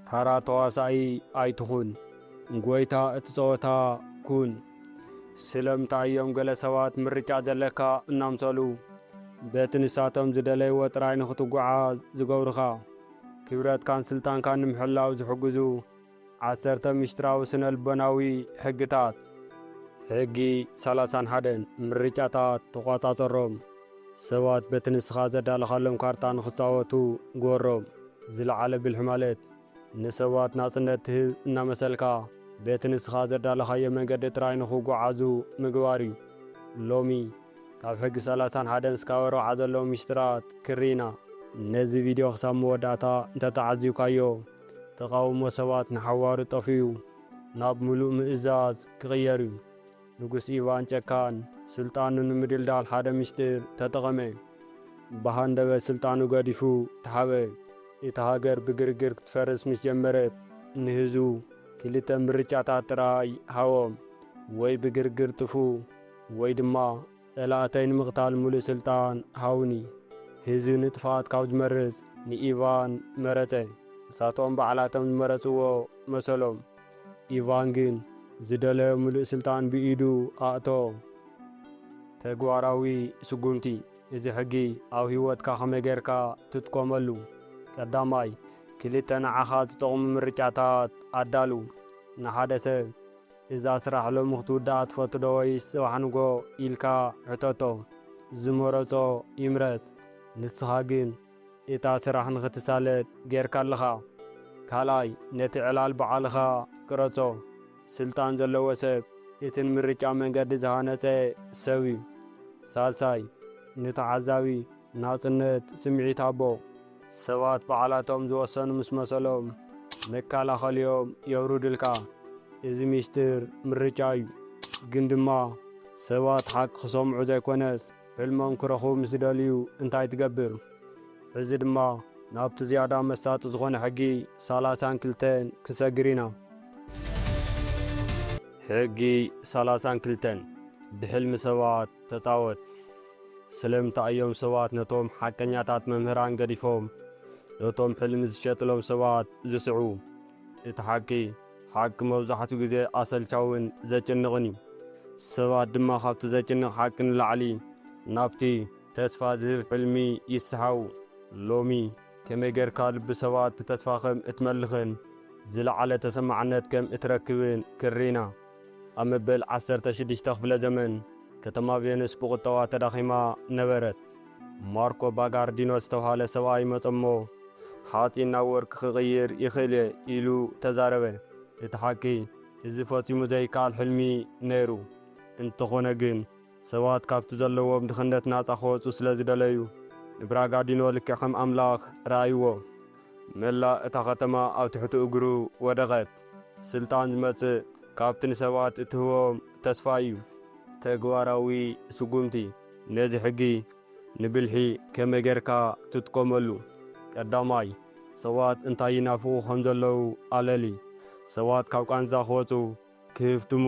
ታራ ተዋሳኢ ኣይትኹን ጎይታ እትጸወታ ኩን። ስለምንታይ እዮም ገለ ሰባት ምርጫ ዘለካ እናምሰሉ በቲ ንሳቶም ዝደለይዎ ጥራይ ንኽትጓዓዝ ዝገብሩኻ? ክብረትካን ስልጣንካን ንምሕላው ዝሕግዙ 10 ምስጢራዊ ስነ ልቦናዊ ሕግታት። ሕጊ 31 ምርጫታት ተቆጻጸሮም። ሰባት በቲ ንስኻ ዘዳለኻሎም ካርታ ንኽጻወቱ ግበሮም። ዝለዓለ ብልሒ ማለት ንሰባት ናጽነት ትህብ እናመሰልካ በቲ ንስኻ ዘዳለኻዮ መንገዲ ጥራይ ንኽጓዓዙ ምግባር እዩ። ሎሚ ካብ ሕጊ 31 እስካብ 40 ዘለዉ ምስጢራት ክሪና። ነዚ ቪድዮ ክሳብ መወዳእታ እንተተዓዚብካዮ ተቃውሞ ሰባት ንሓዋሩ ጠፍዩ ናብ ሙሉእ ምእዛዝ ክቕየር እዩ። ንጉስ ኢቫን ጨካን ስልጣኑ ንምድልዳል ሓደ ምስጢር ተጠቐመ። ብሃንደበት ስልጣኑ ገዲፉ ተሓበ። እቲ ሃገር ብግርግር ክትፈርስ ምስ ጀመረት ንህዝቡ ክልተ ምርጫታት ጥራይ ሃቦም። ወይ ብግርግር ጥፉ ወይ ድማ ጸላእተይ ንምቕታል ሙሉእ ስልጣን ሃውኒ። ህዝቢ ንጥፋት ካብ ዝመርጽ ንኢቫን መረጸ። እሳቶም በዓላቶም ዝመረጽዎ መሰሎም። ኢቫን ግን ዝደለዮ ሙሉእ ስልጣን ብኢዱ ኣእቶ። ተግባራዊ ስጉምቲ እዚ ሕጊ ኣብ ህይወትካ ከመይ ጌርካ ትጥቆመሉ? ቀዳማይ ክልተ ንዓኻ ዝጠቕሙ ምርጫታት ኣዳሉ። ንሓደ ሰብ እዛ ስራሕ ሎሚ ክትውዳእ ትፈቱ ዶ ወይስ ጽባሕ ንጎ ኢልካ ሕተቶ። ዝመረጾ ይምረጽ። ንስኻ ግን እታ ስራሕ ንኽትሳለጥ ጌርካ ኣለኻ። ካልኣይ ነቲ ዕላል በዓልኻ ቅረጾ። ስልጣን ዘለዎ ሰብ እቲ ንምርጫ መንገዲ ዝሃነጸ ሰብ እዩ። ሳልሳይ ንተዓዛቢ ናጽነት ስምዒት ኣቦ። ሰባት በዓላቶም ዝወሰኑ ምስ መሰሎም መከላኸልዮም የውርዱልካ። እዚ ምስጢር ምርጫ እዩ። ግን ድማ ሰባት ሓቂ ክሰምዑ ዘይኮነስ ሕልሞም ክረኽቡ ምስ ደልዩ እንታይ ትገብር? እዚ ድማ ናብቲ ዝያዳ መሳጢ ዝኾነ ሕጊ 32 ክሰግር ኢና። ሕጊ 32 ብሕልሚ ሰባት ተጻወት። ስለምንታይ እዮም ሰባት ነቶም ሓቀኛታት መምህራን ገዲፎም ነቶም ሕልሚ ዝሸጥሎም ሰባት ዝስዑ? እቲ ሓቂ መብዛሕትኡ ግዜ ኣሰልቻውን ዘጭንቕን እዩ። ሰባት ድማ ካብቲ ዘጭንቕ ሓቂ ንላዕሊ ናብቲ ተስፋ ዝህብ ሕልሚ ይስሓቡ። ሎሚ ከመይ ጌርካ ልቢ ሰባት ብተስፋ ከም እትመልኽን ዝለዓለ ተሰማዕነት ከም እትረክብን ክሪና። ኣብ መበል 16 ክፍለ ዘመን ከተማ ቬኑስ ብቁጠባ ተዳኺማ ነበረት። ማርኮ ባጋርዲኖስ ዝተባሃለ ሰብኣይ መጸሞ ሓጺን ናብ ወርቂ ክቕይር ይኽእል ኢሉ ተዛረበ። እቲ ሓቂ እዚ ፈጺሙ ዘይከኣል ሕልሚ ነይሩ። እንተኾነ ግን ሰባት ካብቲ ዘለዎም ድኽነት ናጻ ክወፁ ስለ ዝደለዩ ንብራጋዲኖ ልክዕ ከም ኣምላኽ ረኣይዎ። መላእ እታ ከተማ ኣብ ትሕቲ እግሩ ወደቐት። ስልጣን ዝመጽእ ካብቲ ንሰባት እትህቦም ተስፋ እዩ። ተግባራዊ ስጉምቲ ነዚ ሕጊ ንብልሒ ከመይ ጌርካ ትጥቆመሉ? ቀዳማይ ሰባት እንታይ ይናፍቑ ከም ዘለዉ ኣለሊ። ሰባት ካብ ቃንዛ ክወፁ ክህፍትሙ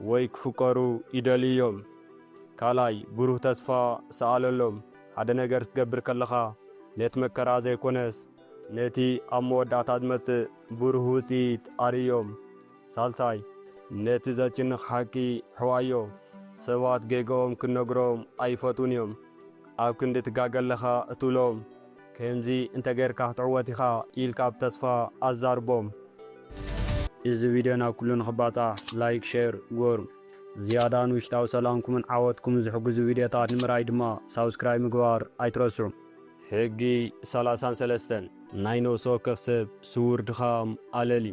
ወይ ክፍቀሩ ይደልዩ እዮም። ካልኣይ ብሩህ ተስፋ ሰኣለሎም። ሓደ ነገር ክትገብር ከለኻ ነቲ መከራ ዘይኮነስ ነቲ ኣብ መወዳእታ ዝመጽእ ብሩህ ውፅኢት ኣርእዮም። ሳልሳይ ነቲ ዘጭንቕ ሓቂ ሕዋዮ። ሰባት ጌጎም ክነግሮም ኣይፈቱን እዮም። ኣብ ክንዲ ትጋገለኻ እትብሎም ከምዚ እንተጌርካ ክትዕወት ኢኻ ኢልካ ብተስፋ ኣዛርቦም። እዚ ቪድዮ ናብ ኩሉ ንኽባጻሕ ላይክ ሼር ግበሩ። ዝያዳ ንውሽጣዊ ሰላምኩምን ዓወትኩም ዝሕግዙ ቪድዮታት ንምርኣይ ድማ ሳብስክራይብ ምግባር ኣይትረስዑ። ሕጊ 33 ናይ ነፍሲ ወከፍ ሰብ ስውር ድኻም ኣለሊ።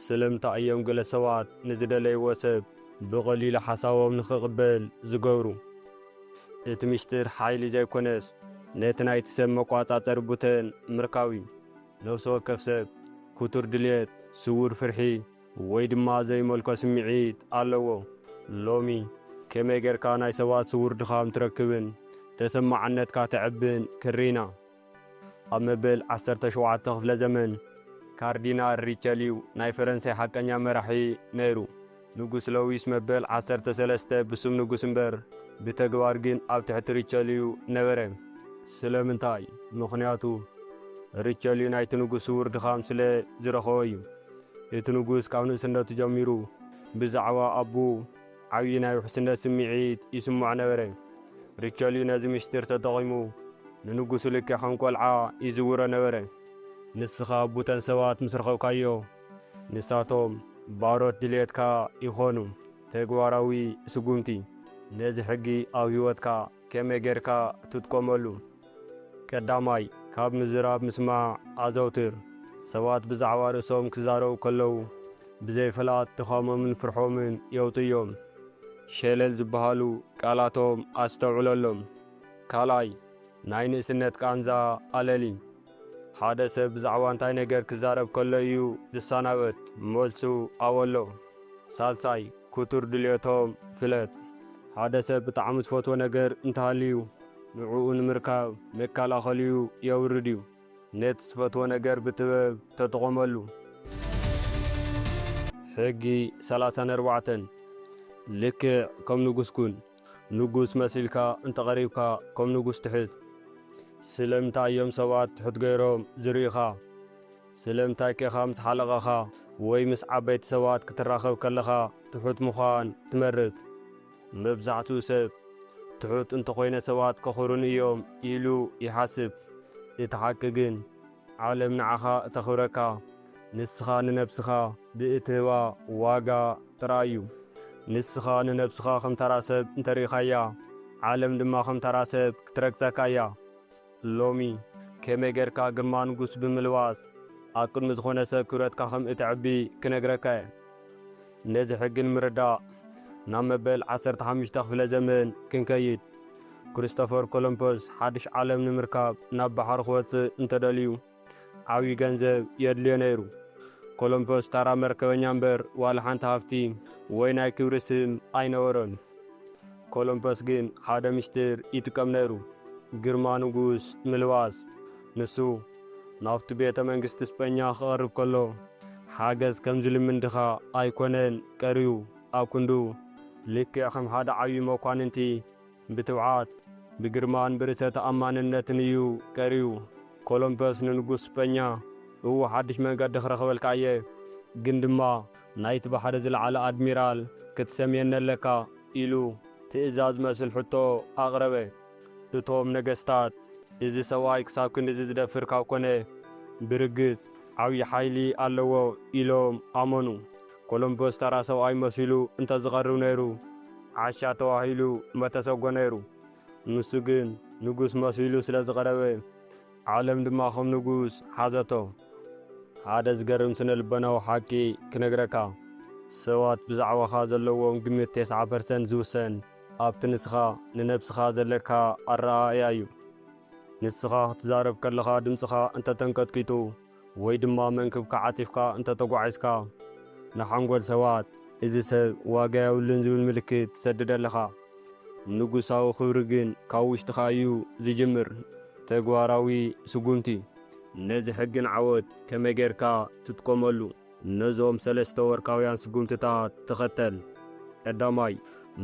ስለምንታይ እዮም ገለ ሰባት ንዝደለይዎ ሰብ ብቐሊሉ ሓሳቦም ንኽቕበል ዝገብሩ? እቲ ምስጢር ሓይሊ ዘይኮነስ ነቲ ናይቲ ሰብ መቋጻጸሪ ቡተን ምርካብ እዩ። ነፍሲ ወከፍ ሰብ ኩቱር ድልየት፣ ስውር ፍርሒ ወይ ድማ ዘይመልኮ ስምዒት ኣለዎ። ሎሚ ከመይ ጌርካ ናይ ሰባት ስውር ድኻም ትረክብን ተሰማዕነትካ ተዕብን ክሪና። ኣብ መበል 17 ክፍለ ዘመን ካርዲናል ሪቸሊው ናይ ፈረንሳይ ሓቀኛ መራሒ ነይሩ። ንጉስ ሎዊስ መበል 13 ብሱም ንጉስ እምበር ብተግባር ግን ኣብ ትሕቲ ሪቸሊው ነበረ። ስለምንታይ? ምኽንያቱ ሪቸልዩ ናይቲ ንጉስ ውርድኻም ስለ ዝረኸቦ እዩ። እቲ ንጉስ ካብ ንእስነቱ ጀሚሩ ብዛዕባ ኣቡ ዓብዪ ናይ ውሕስነት ስምዒት ይስምዖ ነበረ። ሪቸልዩ ነዚ ምስጢር ተጠቒሙ ንንጉሱ ልክዕ ከም ቆልዓ ይዝውሮ ነበረ። ንስኻ ቡተን ሰባት ምስ ረኸብካዮ ንሳቶም ባሮት ድልየትካ ይኾኑ። ተግባራዊ ስጉምቲ ነዚ ሕጊ ኣብ ህይወትካ ከመይ ጌርካ ትጥቀመሉ? ቀዳማይ ካብ ምዝራብ ምስማዕ ኣዘውትር። ሰባት ብዛዕባ ርእሶም ክዛረቡ ከለዉ ብዘይፍላት ድኻሞምን ፍርሖምን የውፅዮም። ሸለል ዝበሃሉ ቃላቶም ኣስተውዕለሎም። ካልኣይ ናይ ንእስነት ቃንዛ ኣለሊ። ሓደ ሰብ ብዛዕባ እንታይ ነገር ክዛረብ ከሎ እዩ ዝሰናበት፣ መልሱ ኣወሎ። ሳልሳይ ኩቱር ድልየቶም ፍለጥ። ሓደ ሰብ ብጣዕሚ ዝፈትዎ ነገር እንተሃልዩ ንዕኡ ንምርካብ መከላኸልዩ የውርድ እዩ። ነቲ ዝፈትዎ ነገር ብጥበብ ተጠቐመሉ። ሕጊ 34 ልክዕ ከም ንጉስ ኩን። ንጉስ መሲልካ እንተቐሪብካ ከም ንጉስ ትሕዝ። ስለምንታይ እዮም ሰባት ትሑት ገይሮም ዝርኢኻ? ስለምንታይ ከኻ ምስ ሓለቓኻ ወይ ምስ ዓበይቲ ሰባት ክትራኸብ ከለኻ ትሑት ምዃን ትመርጽ? መብዛሕትኡ ሰብ ትሑት እንተኾይነ ሰባት ከኽሩን እዮም ኢሉ ይሓስብ። እቲ ሓቂ ግን ዓለም ንዓኻ እተኽብረካ ንስኻ ንነብስኻ ብእትህባ ዋጋ ጥራይ እዩ። ንስኻ ንነብስኻ ከም ተራ ሰብ እንተሪእኻያ ዓለም ድማ ከም ተራ ሰብ ክትረግጸካ እያ። ሎሚ ከመይ ጌርካ ግርማ ንጉስ ብምልባስ ኣብ ቅድሚ ዝኾነ ሰብ ክብረትካ ከም እትዕቢ ክነግረካ እየ። ነዚ ሕጊ ንምርዳእ ናብ መበል 15 ክፍለ ዘመን ክንከይድ። ክሪስቶፈር ኮሎምበስ ሓድሽ ዓለም ንምርካብ ናብ ባሕሪ ክወፅእ እንተደልዩ ዓብዪ ገንዘብ የድልዮ ነይሩ። ኮሎምበስ ታራ መርከበኛ እምበር ዋላ ሓንቲ ሃፍቲ ወይ ናይ ክብሪ ስም ኣይነበሮን። ኮሎምበስ ግን ሓደ ምስጢር ይጥቀም ነይሩ፣ ግርማ ንጉስ ምልባስ። ንሱ ናብቲ ቤተ መንግስቲ ስጴኛ ክቐርብ ከሎ ሓገዝ ከም ዝልምንድኻ ኣይኮነን ቀርዩ። ኣብ ክንዱ ልክዕ ከም ሓደ ዓብዪ መኳንንቲ ብትብዓት ብግርማን ብርእሰ ተኣማንነትን እዩ ቀርዩ። ኮሎምበስ ንንጉስ ስጴኛ እዎ ሓድሽ መንገዲ ክረኽበልካ እየ፣ ግን ድማ ናይቲ ባሕሪ ዝለዓለ ኣድሚራል ክትሰምየኒ ኣለካ ኢሉ ትእዛዝ መስል ሕቶ ኣቕረበ። እቶም ነገስታት እዚ ሰብኣይ ክሳብ ክንዲዚ ዝደፍር ካብ ኮነ ብርግጽ ዓብዪ ሓይሊ ኣለዎ ኢሎም ኣመኑ። ኮሎምበስ ተራ ሰብኣይ መሲሉ እንተዝቐርብ ነይሩ ዓሻ ተዋሂሉ መተሰጎ ነይሩ። ንሱ ግን ንጉስ መሲሉ ስለ ዝቐረበ ዓለም ድማ ከም ንጉስ ሓዘቶ። ሓደ ዝገርም ስነ ልበናዊ ሓቂ ክነግረካ፣ ሰባት ብዛዕባኻ ዘለዎም ግምት 90% ዝውሰን ኣብቲ ንስኻ ንነብስኻ ዘለካ ኣረኣእያ እዩ። ንስኻ ክትዛረብ ከለኻ ድምፅኻ እንተተንቀጥቂጡ ወይ ድማ መንክብካ ዓፂፍካ እንተተጓዒዝካ ንሓንጎል ሰባት እዚ ሰብ ዋጋ የብሉን ዝብል ምልክት ትሰድድ ኣለኻ። ንጉሳዊ ክብሪ ግን ካብ ውሽጥኻ እዩ ዝጅምር። ተግባራዊ ስጉምቲ ነዚ ሕግን ዓወት ከመይ ጌርካ ትጥቀመሉ? ነዞም 3 ወርቃውያን ስጉምትታት ተኸተል። ቀዳማይ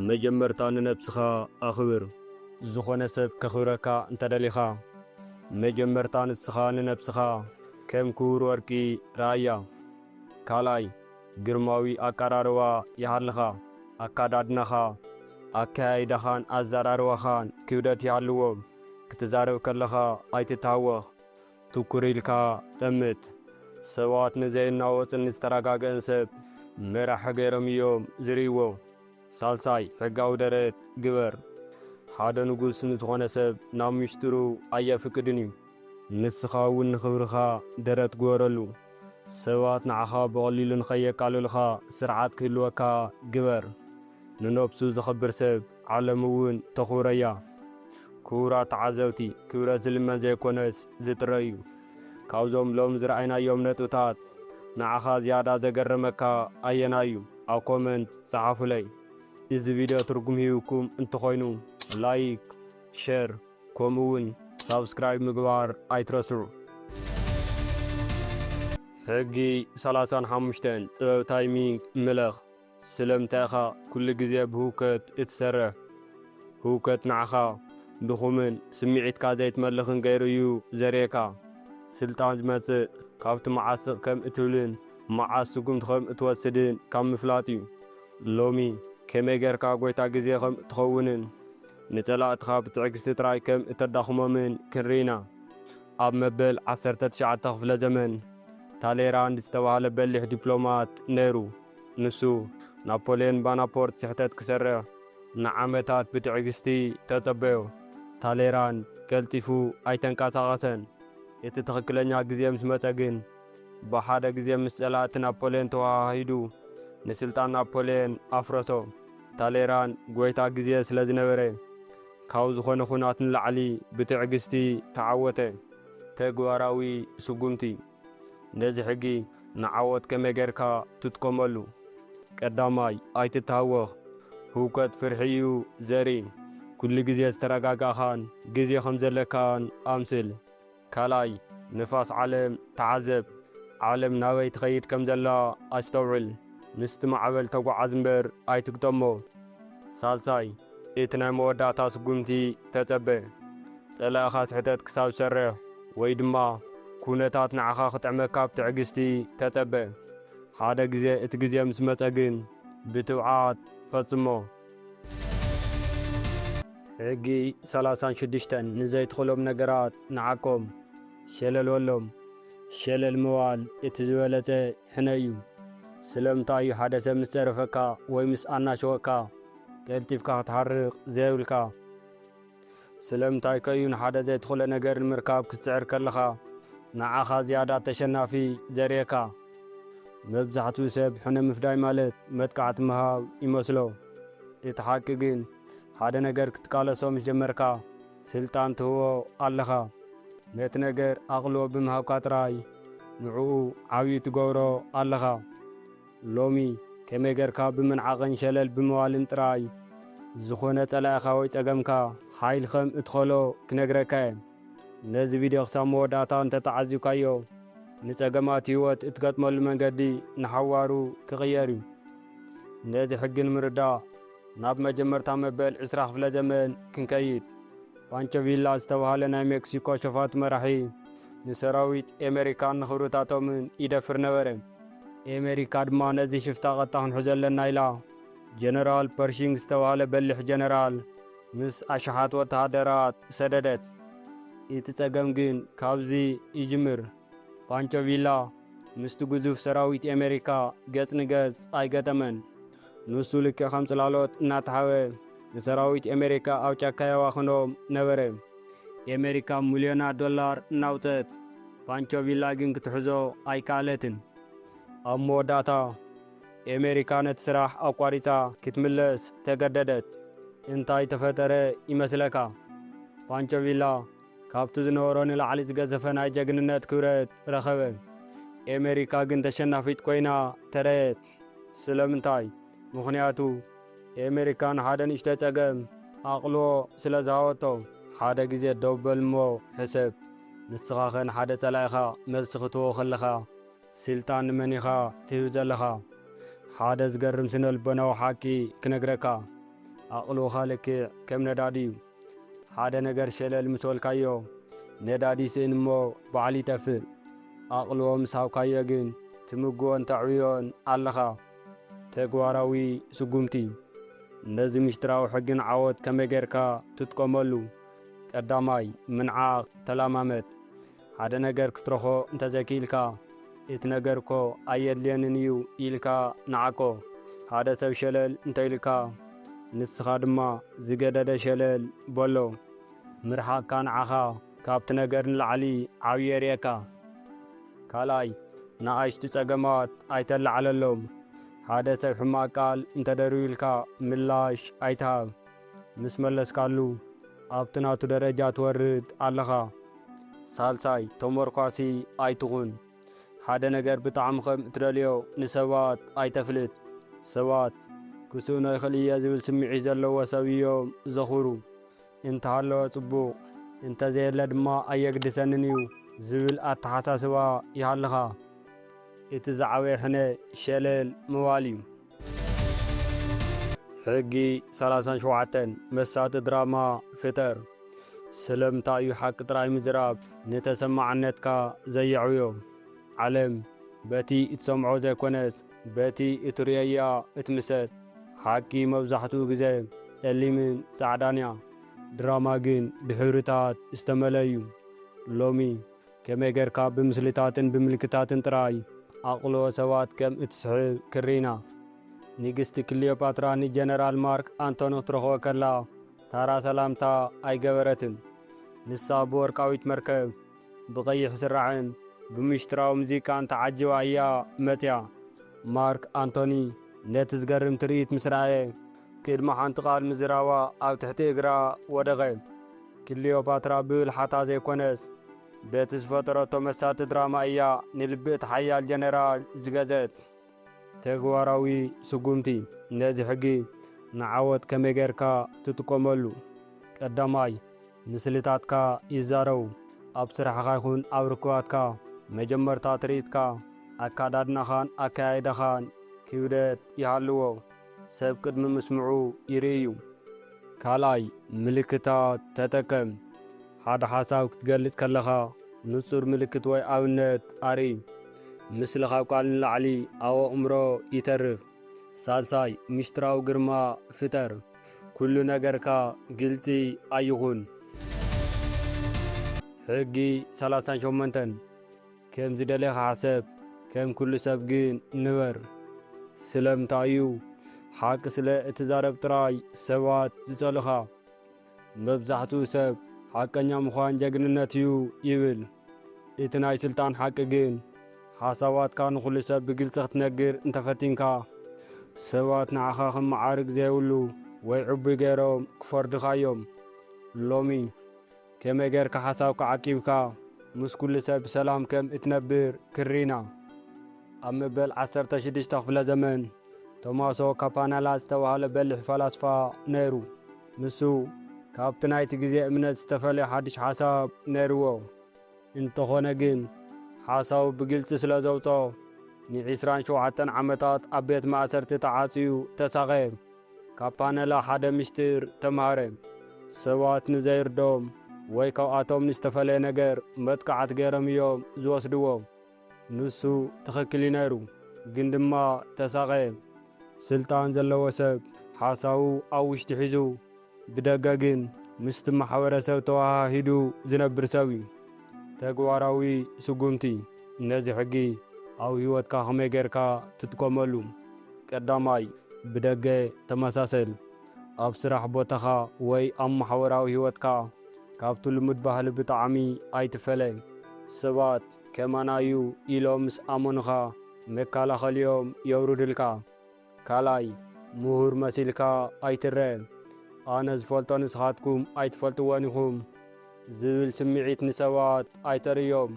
መጀመርታ ንነብስኻ ኣኽብር። ዝኾነ ሰብ ከኽብረካ እንተደሊኻ መጀመርታ ንስኻ ንነብስኻ ከም ክቡር ወርቂ ራእያ። ካልኣይ ግርማዊ ኣቀራርባ ይሃልኻ። ኣካዳድናኻ፣ ኣካያይዳኻን ኣዘራርባኻን ክብደት ይሃልዎም። ክትዛረብ ከለኻ ኣይትታወኽ፣ ትኩር ኢልካ ጠምት። ሰባት ንዘይናወፅን ዝተረጋግአን ሰብ መራሒ ገይሮም እዮም ዝርእይዎ። ሳልሳይ ሕጋዊ ደረት ግበር። ሓደ ንጉስ ንዝኾነ ሰብ ናብ ምሽጥሩ ኣየፍቅድን እዩ። ንስኻ እውን ንኽብርኻ ደረት ግበረሉ። ሰባት ንዓኻ ብቐሊሉ ንኸየቃልሉኻ ስርዓት ክህልወካ ግበር። ንነብሱ ዘኽብር ሰብ ዓለም እውን ተኽብረያ። ክቡራት ተዓዘብቲ፣ ክብረት ዝልመን ዘይኮነስ ዝጥረ እዩ። ካብዞም ሎም ዝረኣይናዮም ነጥብታት ንዓኻ ዝያዳ ዘገረመካ ኣየና እዩ? ኣብ ኮመንት ጸሓፉለይ። እዚ ቪድዮ ትርጉም ሂብኩም እንተኾይኑ ላይክ፣ ሼር ከምኡውን ሳብስክራይብ ምግባር ኣይትረስዑ። ሕጊ 35 ጥበብ ታይሚንግ ምለኽ። ስለምንታይ ኢኻ ኩሉ ግዜ ብህውከት እትሰርሕ? ህውከት ንዓኻ ድኹምን ስምዒትካ ዘይትመልኽን ገይሩ እዩ ዘርየካ። ስልጣን ዝመጽእ ካብቲ መዓስቕ ከም እትብልን መዓስ ስጉምቲ ከም እትወስድን ካብ ምፍላጥ እዩ። ሎሚ ከመይ ጌርካ ጐይታ ግዜ ከም እትኸውንን ንጸላእትኻ ብትዕግስቲ ጥራይ ከም እተዳኽሞምን ክንርኢና። ኣብ መበል 19 ክፍለ ዘመን ታሌራንድ ዝተባህለ በሊሕ ዲፕሎማት ነይሩ። ንሱ ናፖልዮን ባናፖርት ስሕተት ክሰርሕ ንዓመታት ብትዕግስቲ ተጸበዮ። ታሌራንድ ቀልጢፉ ኣይተንቀሳቐሰን። እቲ ትኽክለኛ ግዜ ምስ መጸ ግን ብሓደ ግዜ ምስ ጸላእቲ ናፖልዮን ተዋሃሂዱ ንስልጣን ናፖልዮን ኣፍረሶ። ታሌራንድ ጐይታ ግዜ ስለ ዝነበረ ካብ ዝኾነ ኹናት ንላዕሊ ብትዕግስቲ ተዓወተ። ተግባራዊ ስጉምቲ ነዚ ሕጊ ንዓወት ከመይ ጌርካ ትጥቀመሉ? ቀዳማይ ኣይትተሃወኽ። ህውከት ፍርሒ እዩ ዘርኢ። ኩሉ ግዜ ዝተረጋጋእኻን ግዜ ከም ዘለካን ኣምስል። ካልኣይ ንፋስ ዓለም ተዓዘብ። ዓለም ናበይ ትኸይድ ከም ዘላ ኣስተውዕል። ምስቲ ማዕበል ተጓዓዝ እምበር ኣይትግጠሞ። ሳልሳይ እቲ ናይ መወዳእታ ስጉምቲ ተጸበ። ጸላእኻ ስሕተት ክሳብ ዝሰርሕ ወይ ድማ ኩነታት ንዓኻ ክጥዕመካ ብትዕግስቲ ተጸበ። ሓደ ግዜ እቲ ግዜ ምስ መጸ ግን ብትብዓት ፈጽሞ። ሕጊ 36 ንዘይትኽእሎም ነገራት ንዓቆም ሸለልወሎም። ሸለል ምባል እቲ ዝበለጸ ሕነ እዩ። ስለምንታይ እዩ ሓደ ሰብ ምስ ዘረፈካ ወይ ምስ ኣናሸወካ ቀልጢፍካ ክትሓርቕ ዘየብልካ? ስለምንታይ ከዩ ንሓደ ዘይትኽእሎ ነገር ንምርካብ ክትስዕር ከለኻ ንዓኻ ዝያዳ ተሸናፊ ዘርየካ? መብዛሕትኡ ሰብ ሕነ ምፍዳይ ማለት መጥቃዕቲ ምሃብ ይመስሎ። እቲ ሓቂ ግን ሓደ ነገር ክትቃለሶ ምስ ጀመርካ ስልጣን ትህቦ ኣለኻ። ነቲ ነገር ኣቕልቦ ብምሃብካ ጥራይ ንዕኡ ዓብዪ ትገብሮ ኣለኻ። ሎሚ ከመይ ጌርካ ብምንዓቕን ሸለል ብምባልን ጥራይ ዝኾነ ጸላእኻ ወይ ጸገምካ ሓይል ከም እትኸሎ ክነግረካ እየ። ነዚ ቪድዮ ክሳብ መወዳእታ እንተተዓዚብካዮ ንጸገማት ህይወት እትገጥመሉ መንገዲ ንሓዋሩ ክቕየር እዩ። ነዚ ሕጊ ንምርዳእ ናብ መጀመርታ መበል 20 ክፍለ ዘመን ክንከይድ። ፓንቾ ቪላ ዝተባህለ ናይ ሜክሲኮ ሸፋት መራሒ ንሰራዊት ኣሜሪካን ንኽብርታቶምን ይደፍር ነበረ። ኣሜሪካ ድማ ነዚ ሽፍታ ቐጥታ ክንሕዞ ኣለና ኢላ ጀነራል ፐርሺንግ ዝተባህለ በሊሕ ጀነራል ምስ ኣሽሓት ወተሃደራት ሰደደት። እቲ ጸገም ግን ካብዚ ይጅምር። ፓንቾ ቪላ ምስቲ ግዙፍ ሰራዊት ኣሜሪካ ገጽ ንገጽ ኣይገጠመን። ንሱ ልክዕ ከም ጽላሎት እናተሓወ ንሰራዊት ኣሜሪካ ኣብ ጫካ የዋኽኖም ነበረ። ኣሜሪካ ሚልዮናት ዶላር እናውፀት፣ ፓንቾ ቪላ ግን ክትሕዞ ኣይከኣለትን። ኣብ መወዳእታ ኣሜሪካ ነቲ ስራሕ ኣቋሪፃ ክትምለስ ተገደደት። እንታይ ተፈጠረ ይመስለካ? ፓንቾ ቪላ ካብቲ ዝነበሮ ንላዕሊ ዝገዘፈ ናይ ጀግንነት ክብረት ረኸበ። ኣሜሪካ ግን ተሸናፊት ኮይና ተረየት። ስለምንታይ? ምኽንያቱ ኣሜሪካ ንሓደ ንእሽቶ ጸገም ኣቕልቦ ስለ ዝሃወቶ። ሓደ ግዜ ደው በል እሞ ሕሰብ። ንስኻ ኸ ንሓደ ጸላኢኻ መልሲ ክትህቦ ኸለኻ ስልጣን ንመን ኢኻ ትህብ ዘለኻ? ሓደ ዝገርም ስነ ልቦናዊ ሓቂ ክነግረካ። ኣቕልቦኻ ልክዕ ከም ነዳዲ እዩ። ሓደ ነገር ሸለል ምስ በልካዮ ነዳዲ ስእን እሞ በዓል ይጠፍእ። ኣቕልቦ ምስ ሃብካዮ ግን ትምግቦን ተዕብዮን ኣለኻ። ተግባራዊ ስጉምቲ ነዚ ምሽጥራዊ ሕጊን ዓወት ከመይ ጌርካ ትጥቀመሉ? ቀዳማይ ምንዓቕ ተላማመድ። ሓደ ነገር ክትረኾ እንተዘኪኢልካ እቲ ነገር እኮ ኣየድልየንን እዩ ኢልካ ንዓቆ። ሓደ ሰብ ሸለል እንተኢልካ ንስኻ ድማ ዝገደደ ሸለል በሎ። ምርሓቕካ ንዓኻ ካብቲ ነገር ንላዕሊ ዓብዪ የርየካ። ካልኣይ ንኣሽቱ ጸገማት ኣይተላዓለሎም። ሓደ ሰብ ሕማቕ ቃል እንተደርዩልካ ምላሽ ኣይትሃብ። ምስ መለስካሉ ኣብቲ ናቱ ደረጃ ትወርድ ኣለኻ። ሳልሳይ ተመርኳሲ ኣይትኹን። ሓደ ነገር ብጣዕሚ ከም እትደልዮ ንሰባት ኣይተፍልጥ። ሰባት ክስእኖ ይኽእል እየ ዝብል ስምዒት ዘለዎ ሰብ እዮም ዘኽብሩ። እንተሃለወ ጽቡቕ፣ እንተዘየለ ድማ ኣየግድሰንን እዩ ዝብል ኣተሓሳስባ ይሃልኻ። እቲ ዝዓበየ ሕነ ሸለል ምባል እዩ። ሕጊ 37 መሳጢ ድራማ ፍጠር። ስለምንታይ እዩ ሓቂ ጥራይ ምዝራብ ንተሰማዕነትካ ዘየዕብዮ? ዓለም በቲ እትሰምዖ ዘይኮነስ በቲ እትርእያ እትምሰጥ። ሓቂ መብዛሕትኡ ግዜ ጸሊምን ጻዕዳን እያ፣ ድራማ ግን ብሕብርታት ዝተመልአ እዩ። ሎሚ ከመይ ጌርካ ብምስልታትን ብምልክታትን ጥራይ ኣቕልዎ ሰባት ከም እትስሕብ ክሪና። ንግስቲ ክሊዮፓትራ ንጀነራል ማርክ አንቶኒ ክትረኽቦ ከላ ታራ ሰላምታ ኣይገበረትን። ንሳ ብወርቃዊት መርከብ ብቐይሕ ስራዕን ብምሽጥራዊ ሙዚቃን ተዓጅባ እያ መፅያ። ማርክ አንቶኒ ነቲ ዝገርም ትርኢት ምስ ረኣየ ቅድሚ ሓንቲ ቓል ምዝራባ ኣብ ትሕቲ እግራ ወደቐ። ክሊዮፓትራ ብብልሓታ ዘይኮነስ በቲ ዝፈጠረቶ መሳጢ ድራማ እያ ንልቢ እቲ ሓያል ጀነራል ዝገዘት። ተግባራዊ ስጉምቲ ነዚ ሕጊ ንዓወት ከመይ ጌርካ ትጥቀመሉ? ቀዳማይ ምስልታትካ ይዛረቡ። ኣብ ስራሕኻ ይኹን ኣብ ርክባትካ መጀመርታ ትርኢትካ ኣካዳድናኻን ኣካያይዳኻን ክብደት ይሃልዎ፣ ሰብ ቅድሚ ምስምዑ ይርእዩ። ካልኣይ ምልክታት ተጠቀም። ሓደ ሓሳብ ክትገልጽ ከለኻ ንጹር ምልክት ወይ ኣብነት ኣርኢ። ምስሊ ካብ ቃል ንላዕሊ ኣብ ኣእምሮ ይተርፍ። ሳልሳይ ምስጢራዊ ግርማ ፍጠር። ኩሉ ነገርካ ግልጺ ኣይኹን። ሕጊ 38 ከም ዝደለኻ ሓሰብ፣ ከም ኩሉ ሰብ ግን ንበር። ስለምንታይ እዩ ሓቂ ስለ እትዛረብ ጥራይ ሰባት ዝጸልኻ? መብዛሕትኡ ሰብ ሓቀኛ ምዃን ጀግንነት እዩ ይብል። እቲ ናይ ስልጣን ሓቂ ግን ሓሳባትካ ንኹሉ ሰብ ብግልፂ ክትነግር እንተፈቲንካ ሰባት ንዓኻ ክመዓርግ ዘይብሉ ወይ ዕቡይ ገይሮም ክፈርድኻ እዮም። ሎሚ ከመይ ጌርካ ሓሳብካ ዓቂብካ ምስ ኩሉ ሰብ ብሰላም ከም እትነብር ክሪና። ኣብ መበል 16 ክፍለ ዘመን ቶማሶ ካፓኔላ ዝተባህለ በሊሕ ፈላስፋ ነይሩ። ንሱ ካብቲ ናይቲ ግዜ እምነት ዝተፈለየ ሓድሽ ሓሳብ ነይርዎ። እንተኾነ ግን ሓሳቡ ብግልፂ ስለ ዘውጦ ን27 ዓመታት ኣብ ቤት ማእሰርቲ ተዓጽዩ ተሳቐየ። ካፓኔላ ሓደ ምስጢር ተማሃረ። ሰባት ንዘይርዶም ወይ ካብኣቶም ንዝተፈለየ ነገር መጥቃዕቲ ገይሮም እዮም ዝወስድዎ። ንሱ ትኽክል ነይሩ፣ ግን ድማ ተሳቐየ። ስልጣን ዘለዎ ሰብ ሓሳቡ ኣብ ውሽጢ ሒዙ ብደገ ግን ምስቲ ማሕበረሰብ ተዋሃሂዱ ዝነብር ሰብ እዩ። ተግባራዊ ስጉምቲ ነዚ ሕጊ ኣብ ህይወትካ ከመይ ጌርካ ትጥቀመሉ? ቀዳማይ ብደገ ተመሳሰል። ኣብ ስራሕ ቦታኻ ወይ ኣብ ማሕበራዊ ህይወትካ ካብቲ ልሙድ ባህሊ ብጣዕሚ ኣይትፈለይ። ሰባት ከመናዩ ኢሎም ምስ ኣመኑኻ መከላኸሊኦም የውርድልካ። ካልኣይ ምሁር መሲልካ ኣይትረአ። ኣነ ዝፈልጦ ንስኻትኩም ኣይትፈልጥዎን ኢኹም ዝብል ስምዒት ንሰባት ኣይተርእዮም።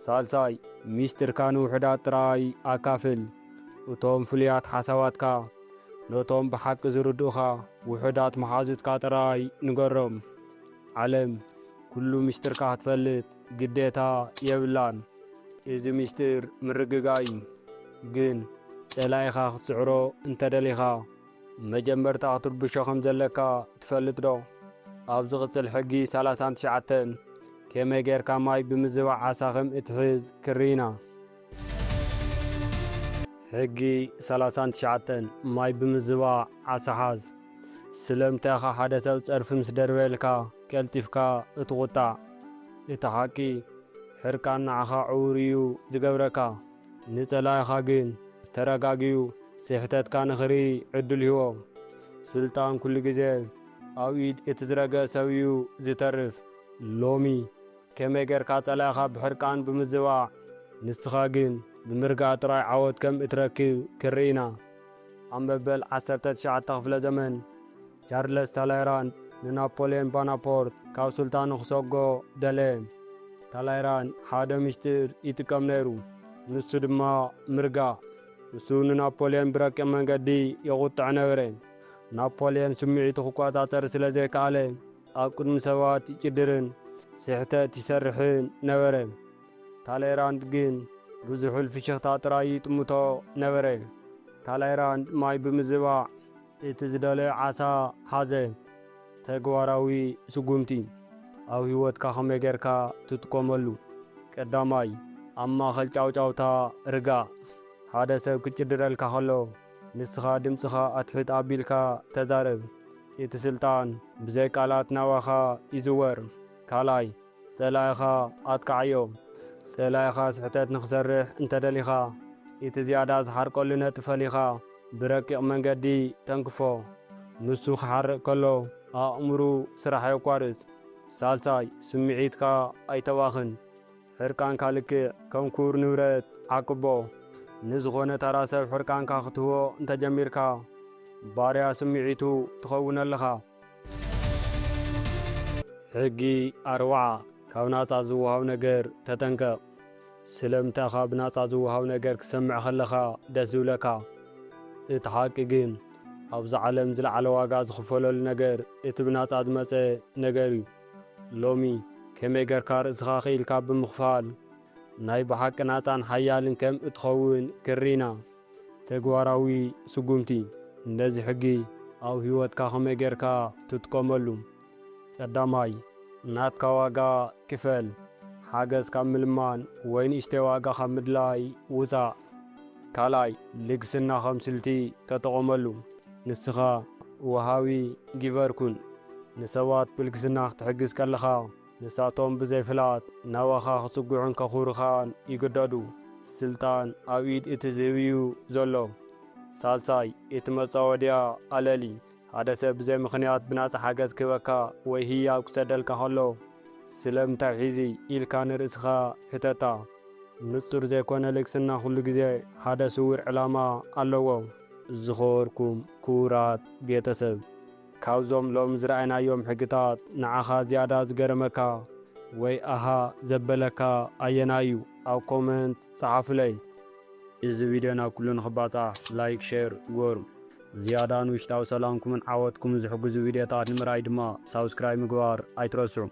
ሳልሳይ ሚስጢርካ ንውሕዳት ጥራይ ኣካፍል። እቶም ፍሉያት ሓሳባትካ ነቶም ብሓቂ ዝርድኡኻ ውሕዳት መሓዙትካ ጥራይ ንገሮም። ዓለም ኩሉ ሚስጢርካ ክትፈልጥ ግዴታ የብላን። እዚ ሚስጢር ምርግጋእ እዩ። ግን ጸላኢኻ ክትስዕሮ እንተደሊኻ መጀመርታ ክትርብሾ ከም ዘለካ ትፈልጥ ዶ? ኣብ ዝቕጽል ሕጊ 39 ከመይ ጌርካ ማይ ብምዝባዕ ዓሳ ከም እትሕዝ ክሪና። ሕጊ 39 ማይ ብምዝባዕ ዓሳ ሓዝ። ስለምንታይ ኢኻ ሓደ ሰብ ጸርፊ ምስ ደርበልካ ቀልጢፍካ እትቝጣዕ? እቲ ሓቂ ሕርቃን ንዓኻ ዕውር እዩ ዝገብረካ። ንጸላኢኻ ግን ተረጋጊዩ ስሕተትካ ንኽርኢ ዕድል ሂቦ። ስልጣን ኩሉ ግዜ ኣብ ኢድ እቲ ዝረገ ሰብ እዩ ዝተርፍ። ሎሚ ከመይ ጌርካ ጸላኢኻ ብሕርቃን ብምዝባዕ ንስኻ ግን ብምርጋእ ጥራይ ዓወት ከም እትረክብ ክሪና። ኣብ መበል 19 ክፍለ ዘመን ቻርለስ ታላይራንድ ንናፖልዮን ቦናፖርት ካብ ስልጣኑ ክሰጎ ደለየ። ታላይራንድ ሓደ ምስጢር ይጥቀም ነይሩ፣ ንሱ ድማ ምርጋእ። እሱ ንናፖልዮን ብረቂቕ መንገዲ የቝጥዕ ነበረ። ናፖልዮን ስምዒቱ ክቆጻጸር ስለ ዘይከኣለ ኣብ ቅድሚ ሰባት ይጭድርን ስሕተት ይሰርሕን ነበረ። ታላይራንድ ግን ብዙሑል ፍሽኽታ ጥራይ ይጥምቶ ነበረ። ታላይራንድ ማይ ብምዝባዕ እቲ ዝደለዮ ዓሳ ሓዘ። ተግባራዊ ስጉምቲ ኣብ ህይወትካ ከመይ ጌርካ ትጥቀመሉ? ቀዳማይ ኣብ ማእኸል ጫውጫውታ ርጋእ። ሓደ ሰብ ክጭድረልካ ከሎ ንስኻ ድምፅኻ ኣትሕት ኣቢልካ ተዛረብ። እቲ ስልጣን ብዘይ ቃላት ናባኻ ይዝወር። ካልኣይ ጸላኢኻ ኣትካዕዮ። ጸላኢኻ ስሕተት ንኽሰርሕ እንተደሊኻ እቲ ዝያዳ ዝሓርቀሉ ነጥፈል ኢኻ ብረቂቕ መንገዲ ተንክፎ። ንሱ ክሓርቕ ከሎ ኣእምሩ ስራሕ የቋርጽ። ሳልሳይ ስምዒትካ ኣይተዋኽን። ሕርቃንካ ልክዕ ከም ክቡር ንብረት ዓቅቦ። ንዝኾነ ተራ ሰብ ሕርቃንካ ክትህቦ እንተጀሚርካ ባርያ ስምዒቱ ትኸውን ኣለኻ። ሕጊ 4 ካብ ናጻ ዝውሃብ ነገር ተጠንቀቕ። ስለምንታይ ኢኻ ብናጻ ዝውሃብ ነገር ክሰምዕ ከለኻ ደስ ዝብለካ? እቲ ሓቂ ግን ኣብዚ ዓለም ዝለዓለ ዋጋ ዝኽፈለሉ ነገር እቲ ብናጻ ዝመጸ ነገር እዩ። ሎሚ ከመይ ጌርካ ርእስኻ ኽኢልካ ብምኽፋል ናይ ብሓቂ ናጻን ሓያልን ከም እትኸውን ክሪና። ተግባራዊ ስጉምቲ ነዚ ሕጊ ኣብ ህይወትካ ከመይ ጌርካ ትጥቀመሉ? ቀዳማይ ናትካ ዋጋ ክፈል። ሓገዝ ካብ ምልማን ወይ ንእሽተይ ዋጋ ካብ ምድላይ ውፃእ። ካልኣይ ልግስና ከም ስልቲ ተጠቐመሉ። ንስኻ ወሃቢ ጊቨር ኩን። ንሰባት ብልግስና ክትሕግዝ ከለኻ ንሳቶም ብዘይፍላት ናባኻ ክጽጉዑን ከኽብሩኻን ይግደዱ። ስልጣን ኣብ ኢድ እቲ ዝህብ እዩ ዘሎ። ሳልሳይ እቲ መጻወድያ ኣለሊ። ሓደ ሰብ ብዘይ ምኽንያት ብናጻ ሓገዝ ክህበካ ወይ ህያብ ክሰደልካ ከሎ ስለምንታይ ሒዚ ኢልካ ንርእስኻ ሕተታ። ንጹር ዘይኮነ ልግስና ኩሉ ግዜ ሓደ ስውር ዕላማ ኣለዎ። ዝኸበርኩም ክቡራት ቤተሰብ፣ ካብዞም ሎም ዝረኣይናዮም ሕግታት ንዓኻ ዝያዳ ዝገረመካ ወይ ኣሃ ዘበለካ ኣየና እዩ? ኣብ ኮመንት ጸሓፉለይ። እዚ ቪድዮ ናብ ኩሉ ንኽባጻሕ ላይክ ሼር ጎሩ። ዝያዳ ንውሽጣዊ ሰላምኩምን ዓወትኩምን ዝሕግዙ ቪድዮታት ንምርኣይ ድማ ሳብስክራይብ ምግባር ኣይትረስዑ።